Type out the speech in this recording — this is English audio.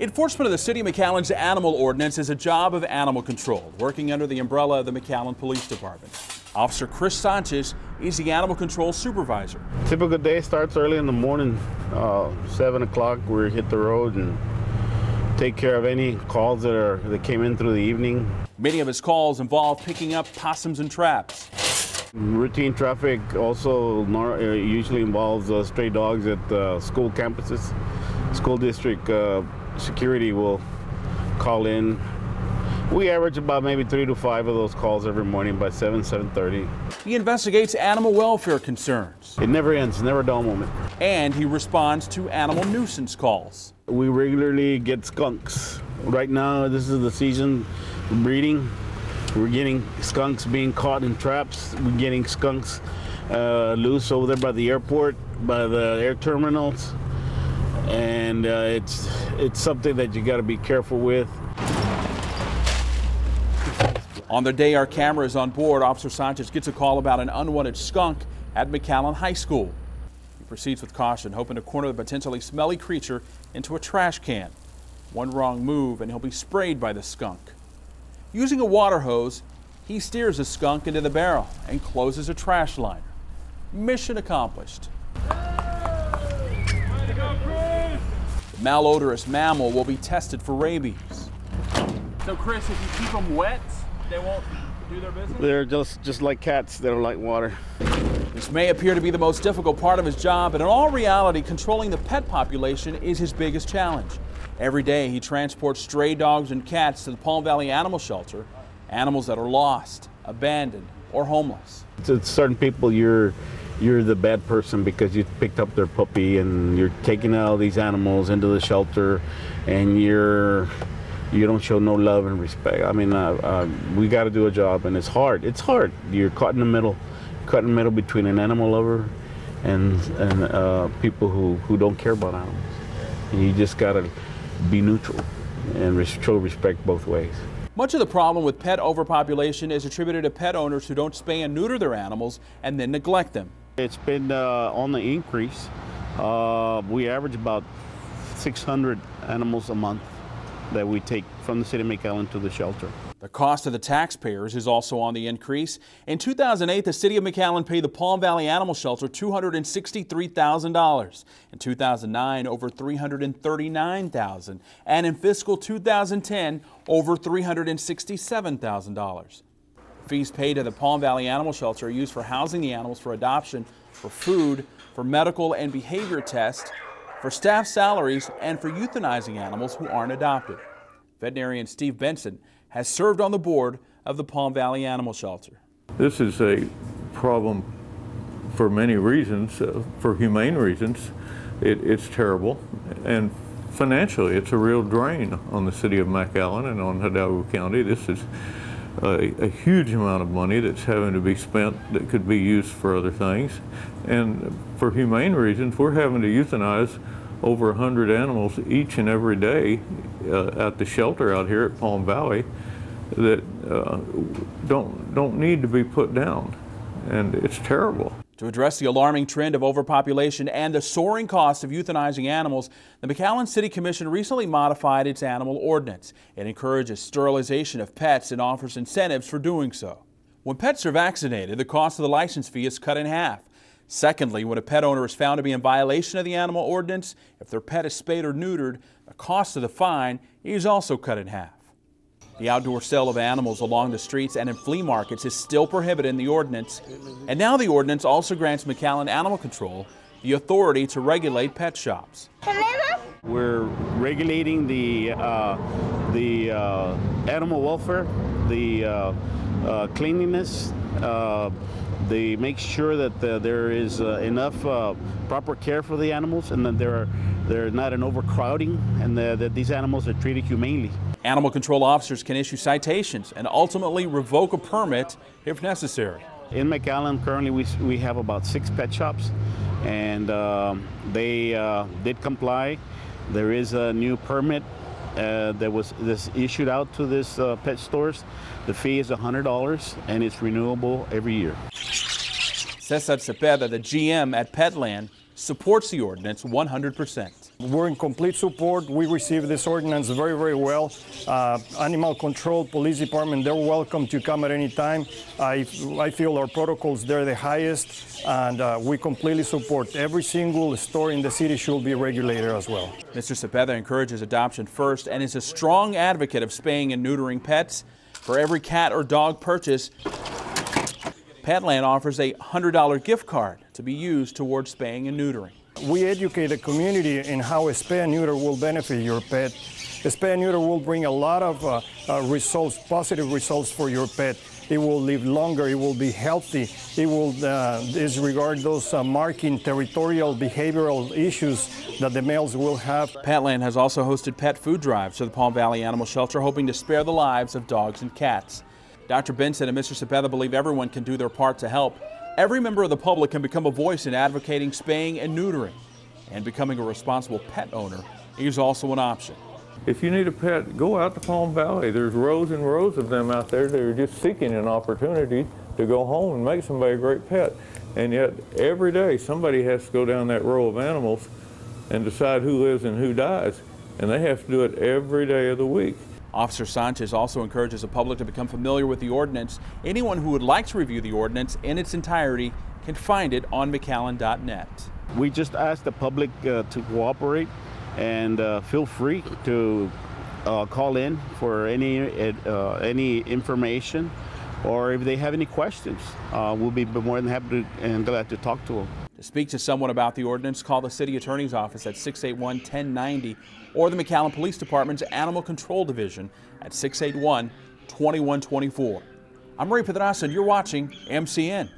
Enforcement of the City of McAllen's animal ordinance is a job of animal control, working under the umbrella of the McAllen Police Department. Officer Sanchez is the animal control supervisor. Typical day starts early in the morning, 7 o'clock. We hit the road and take care of any calls that came in through the evening. Many of his calls involve picking up possums and traps. Routine traffic also usually involves stray dogs at school campuses. School district security will call in. We average about maybe 3 to 5 of those calls every morning by 7:30. He investigates animal welfare concerns. It never ends, never a dull moment. And he responds to animal nuisance calls. We regularly get skunks. Right now, this is the season breeding. We're getting skunks being caught in traps. We're getting skunks loose over there by the airport, by the air terminals. And it's something that you got to be careful with. On the day our camera is on board, Officer Sanchez gets a call about an unwanted skunk at McAllen High School. He proceeds with caution, hoping to corner the potentially smelly creature into a trash can. One wrong move and he'll be sprayed by the skunk. Using a water hose, he steers the skunk into the barrel and closes a trash liner. Mission accomplished. The malodorous mammal will be tested for rabies. So Chris, if you keep them wet, they won't do their business? They're just like cats. They don't like water. This may appear to be the most difficult part of his job, but in all reality, controlling the pet population is his biggest challenge. Every day he transports stray dogs and cats to the Palm Valley Animal Shelter, animals that are lost, abandoned, or homeless. To certain people, you're the bad person because you picked up their puppy and you're taking all these animals into the shelter and you don't show no love and respect. I mean, we got to do a job, and it's hard. It's hard. You're caught in the middle, between an animal lover and people who don't care about animals. And you just got to be neutral and show respect both ways. Much of the problem with pet overpopulation is attributed to pet owners who don't spay and neuter their animals and then neglect them. It's been on the increase. We average about 600 animals a month that we take from the City of McAllen to the shelter. The cost of the taxpayers is also on the increase. In 2008, the City of McAllen paid the Palm Valley Animal Shelter $263,000. In 2009, over $339,000. And in fiscal 2010, over $367,000. Fees paid to the Palm Valley Animal Shelter are used for housing the animals, for adoption, for food, for medical and behavior tests, for staff salaries, and for euthanizing animals who aren't adopted. Veterinarian Steve Benson has served on the board of the Palm Valley Animal Shelter. This is a problem for many reasons. For humane reasons, it's terrible, and financially it's a real drain on the City of McAllen and on Hidalgo County. This is a huge amount of money that's having to be spent that could be used for other things. And for humane reasons, we're having to euthanize over 100 animals each and every day at the shelter out here at Palm Valley that don't need to be put down, and it's terrible. To address the alarming trend of overpopulation and the soaring cost of euthanizing animals, the McAllen City Commission recently modified its animal ordinance. It encourages sterilization of pets and offers incentives for doing so. When pets are vaccinated, the cost of the license fee is cut in half. Secondly, when a pet owner is found to be in violation of the animal ordinance, if their pet is spayed or neutered, the cost of the fine is also cut in half. The outdoor sale of animals along the streets and in flea markets is still prohibited in the ordinance, and now the ordinance also grants McAllen Animal Control the authority to regulate pet shops. We're regulating the animal welfare, the cleanliness. They make sure that there is enough proper care for the animals, and that they're not an overcrowding, and that these animals are treated humanely. Animal control officers can issue citations and ultimately revoke a permit if necessary. In McAllen, currently we have about 6 pet shops, and they did comply. There is a new permit that was issued out to this pet stores. The fee is $100 and it's renewable every year. Cesar Cepeda, the GM at Petland, supports the ordinance 100%. We're in complete support. We received this ordinance very, very well. Animal Control Police Department, they're welcome to come at any time. I feel our protocols, they're the highest, and we completely support. Every single store in the city should be regulated as well. Mr. Cepeda encourages adoption first and is a strong advocate of spaying and neutering pets. For every cat or dog purchase, Petland offers a $100 gift card to be used towards spaying and neutering. We educate the community in how a spay and neuter will benefit your pet. A spay and neuter will bring a lot of results, positive results for your pet. It will live longer, it will be healthy, it will disregard those marking territorial behavioral issues that the males will have. Petland has also hosted pet food drives to the Palm Valley Animal Shelter, hoping to spare the lives of dogs and cats. Dr. Benson and Mr. Cepeda believe everyone can do their part to help. Every member of the public can become a voice in advocating spaying and neutering, and becoming a responsible pet owner is also an option. If you need a pet, go out to Palm Valley. There's rows and rows of them out there that are just seeking an opportunity to go home and make somebody a great pet. And yet, every day, somebody has to go down that row of animals and decide who lives and who dies. And they have to do it every day of the week. Officer Sanchez also encourages the public to become familiar with the ordinance. Anyone who would like to review the ordinance in its entirety can find it on McAllen.net. We just ask the public to cooperate and feel free to call in for any information, or if they have any questions, we'll be more than happy and glad to talk to them. To speak to someone about the ordinance, call the City Attorney's Office at 681-1090 or the McAllen Police Department's Animal Control Division at 681-2124. I'm Ray Pedraza, and you're watching MCN.